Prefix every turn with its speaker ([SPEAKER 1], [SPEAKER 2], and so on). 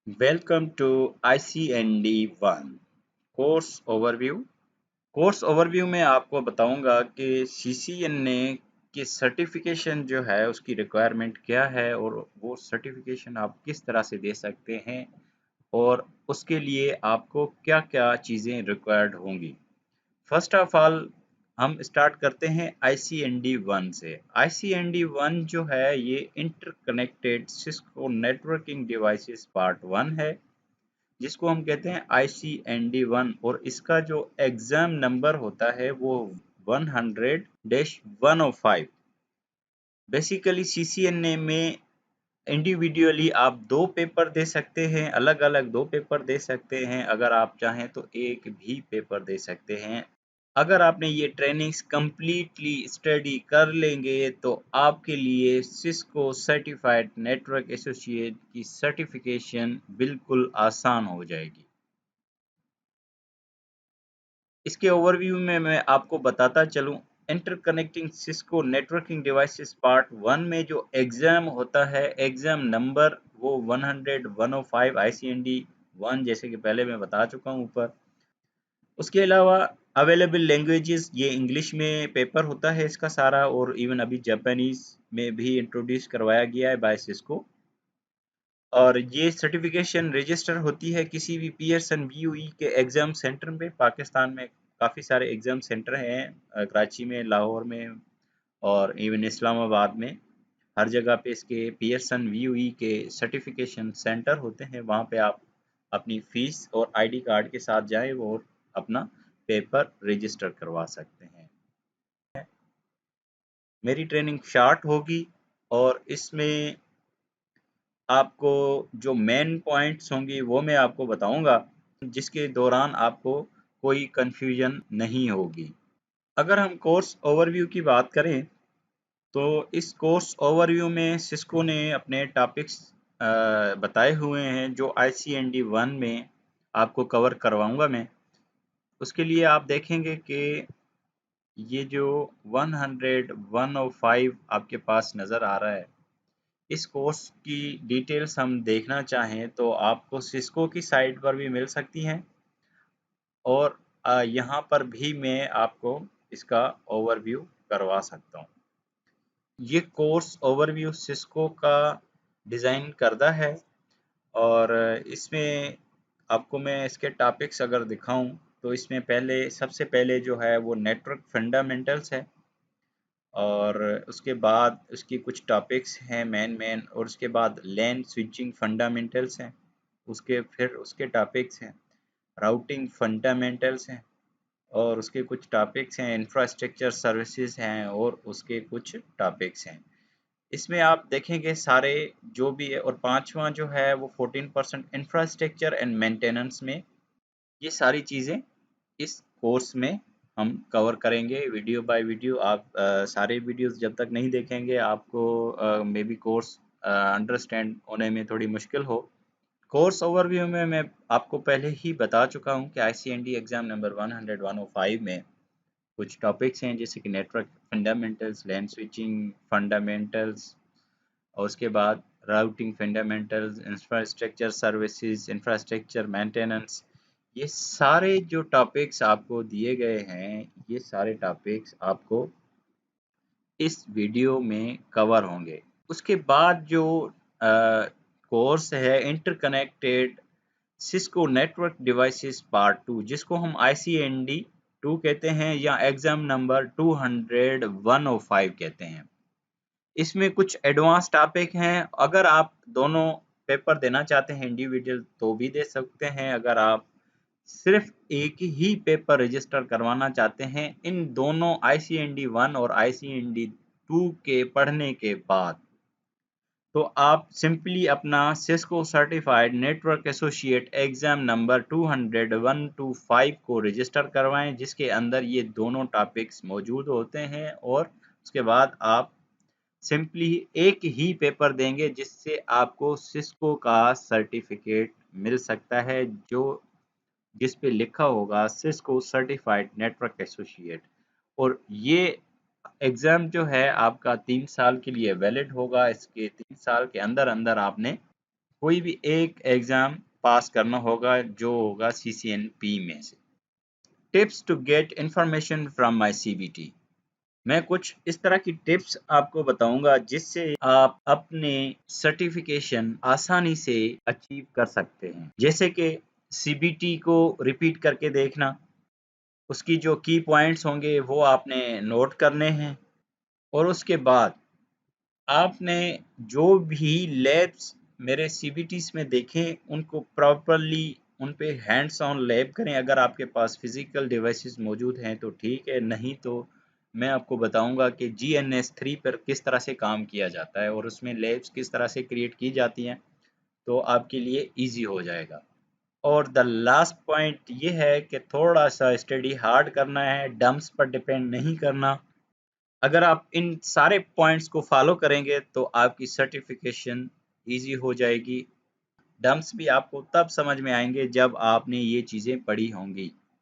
[SPEAKER 1] Welcome to ICND 1 course overview. Course overview में आपको बताऊंगा कि CCNA की सर्टिफिकेशन जो है उसकी रिक्वायरमेंट क्या है और वो सर्टिफिकेशन आप किस तरह से दे सकते हैं और उसके लिए आपको क्या-क्या चीज़ें रिक्वायर्ड होंगी। फर्स्ट ऑफ ऑल हम स्टार्ट करते हैं ICND 1 से। ICND 1 जो है ये interconnected Cisco networking devices part 1 है, जिसको हम कहते हैं ICND 1 और इसका जो एग्जाम नंबर होता है वो 100-105। बेसिकली CCNA में इंडिविजुअली आप दो पेपर दे सकते हैं, अलग अलग दो पेपर दे सकते हैं। अगर आप चाहें तो एक भी पेपर दे सकते हैं। अगर आपने ये ट्रेनिंग्स कंप्लीटली स्टडी कर लेंगे तो आपके लिए सिस्को सर्टिफाइड नेटवर्क एसोसिएट की सर्टिफिकेशन बिल्कुल आसान हो जाएगी। इसके ओवरव्यू में मैं आपको बताता चलूं, interconnecting Cisco networking devices part 1 में जो एग्जाम होता है, एग्जाम नंबर वो 100-105 ICND 1 जैसे कि पहले मैं बता चुका हूं ऊपर। उसके अलावा अवेलेबल लैंग्वेजेस ये इंग्लिश में पेपर होता है इसका सारा, और इवन अभी जापानीज में भी इंट्रोड्यूस करवाया गया है बाय सिस्को। और ये सर्टिफिकेशन रजिस्टर होती है किसी भी पियर्सन BUE के एग्ज़ाम सेंटर में। पाकिस्तान में काफ़ी सारे एग्ज़ाम सेंटर हैं, कराची में, लाहौर में और इवन इस्लामाबाद में। हर जगह पे इसके पियर्सन BUE के सर्टिफिकेशन सेंटर होते हैं। वहाँ पे आप अपनी फ़ीस और ID कार्ड के साथ जाएँ और अपना पेपर रजिस्टर करवा सकते हैं। मेरी ट्रेनिंग शॉर्ट होगी और इसमें आपको जो मेन पॉइंट्स होंगी वो मैं आपको बताऊंगा, जिसके दौरान आपको कोई कंफ्यूजन नहीं होगी। अगर हम कोर्स ओवरव्यू की बात करें तो इस कोर्स ओवरव्यू में सिस्को ने अपने टॉपिक्स बताए हुए हैं जो ICND 1 में आपको कवर करवाऊंगा मैं। उसके लिए आप देखेंगे कि ये जो 100-105 आपके पास नज़र आ रहा है, इस कोर्स की डिटेल्स हम देखना चाहें तो आपको सिस्को की साइट पर भी मिल सकती हैं, और यहाँ पर भी मैं आपको इसका ओवरव्यू करवा सकता हूँ। ये कोर्स ओवरव्यू सिस्को का डिज़ाइन करदा है, और इसमें आपको मैं इसके टॉपिक्स अगर दिखाऊं तो इसमें सबसे पहले जो है वो नेटवर्क फंडामेंटल्स है, और उसके बाद उसकी कुछ टॉपिक्स हैं मेन और उसके बाद लैन स्विचिंग फंडामेंटल्स हैं। फिर उसके टॉपिक्स हैं राउटिंग फंडामेंटल्स हैं, और उसके कुछ टॉपिक्स हैं इंफ्रास्ट्रक्चर सर्विसेज हैं, और उसके कुछ टॉपिक्स हैं। इसमें आप देखेंगे सारे जो भी है, और पांचवा जो है वो 14% इंफ्रास्ट्रक्चर एंड मेंटेनेंस में। ये सारी चीज़ें इस कोर्स में हम कवर करेंगे वीडियो बाय वीडियो। आप सारे वीडियोस जब तक नहीं देखेंगे आपको मे बी कोर्स अंडरस्टैंड होने में थोड़ी मुश्किल हो। कोर्स ओवरव्यू में मैं आपको पहले ही बता चुका हूं कि ICND एग्ज़ाम नंबर 100-105 में कुछ टॉपिक्स हैं जैसे कि नेटवर्क फंडामेंटल्स, लैन स्विचिंग फंडामेंटल्स, और उसके बाद routing fundamentals, infrastructure services, infrastructure maintenance. ये सारे जो टॉपिक्स आपको दिए गए हैं, ये सारे टॉपिक्स आपको इस वीडियो में कवर होंगे। उसके बाद जो कोर्स है interconnected Cisco network devices part 2, जिसको हम ICND 2 कहते हैं या एग्जाम नंबर 200-105 कहते हैं। इसमें कुछ एडवांस टॉपिक हैं। अगर आप दोनों पेपर देना चाहते हैं इंडिविजुअल तो भी दे सकते हैं। अगर आप सिर्फ एक ही पेपर रजिस्टर करवाना चाहते हैं इन दोनों ICND 1 और ICND 2 के पढ़ने के बाद, तो आप सिंपली अपना Cisco certified network associate exam number 200-125 को रजिस्टर करवाएं, जिसके अंदर ये दोनों टॉपिक्स मौजूद होते हैं, और उसके बाद आप सिंपली एक ही पेपर देंगे जिससे आपको सिस्को का सर्टिफिकेट मिल सकता है, जो जिस पे लिखा होगा सिस्को सर्टिफाइड नेटवर्क एसोसिएट। और ये एग्ज़ाम जो है आपका 3 साल के लिए वैलिड होगा। इसके 3 साल के अंदर अंदर आपने कोई भी एक एग्ज़ाम पास करना होगा जो होगा CCNP में से। Tips to get information from my CBT। मैं कुछ इस तरह की टिप्स आपको बताऊंगा जिससे आप अपने सर्टिफिकेशन आसानी से अचीव कर सकते हैं। जैसे कि CBT को रिपीट करके देखना, उसकी जो की पॉइंट्स होंगे वो आपने नोट करने हैं, और उसके बाद आपने जो भी लैब्स मेरे CBTs में देखें उनको प्रॉपरली उन पे हैंड्स ऑन लैब करें। अगर आपके पास फिजिकल डिवाइसेस मौजूद हैं तो ठीक है, नहीं तो मैं आपको बताऊंगा कि GNS3 पर किस तरह से काम किया जाता है और उसमें लैब्स किस तरह से क्रिएट की जाती हैं, तो आपके लिए इजी हो जाएगा। और द लास्ट पॉइंट ये है कि थोड़ा सा स्टडी हार्ड करना है, डम्प्स पर डिपेंड नहीं करना। अगर आप इन सारे पॉइंट्स को फॉलो करेंगे तो आपकी सर्टिफिकेशन इजी हो जाएगी। डम्प्स भी आपको तब समझ में आएंगे जब आपने ये चीज़ें पढ़ी होंगी।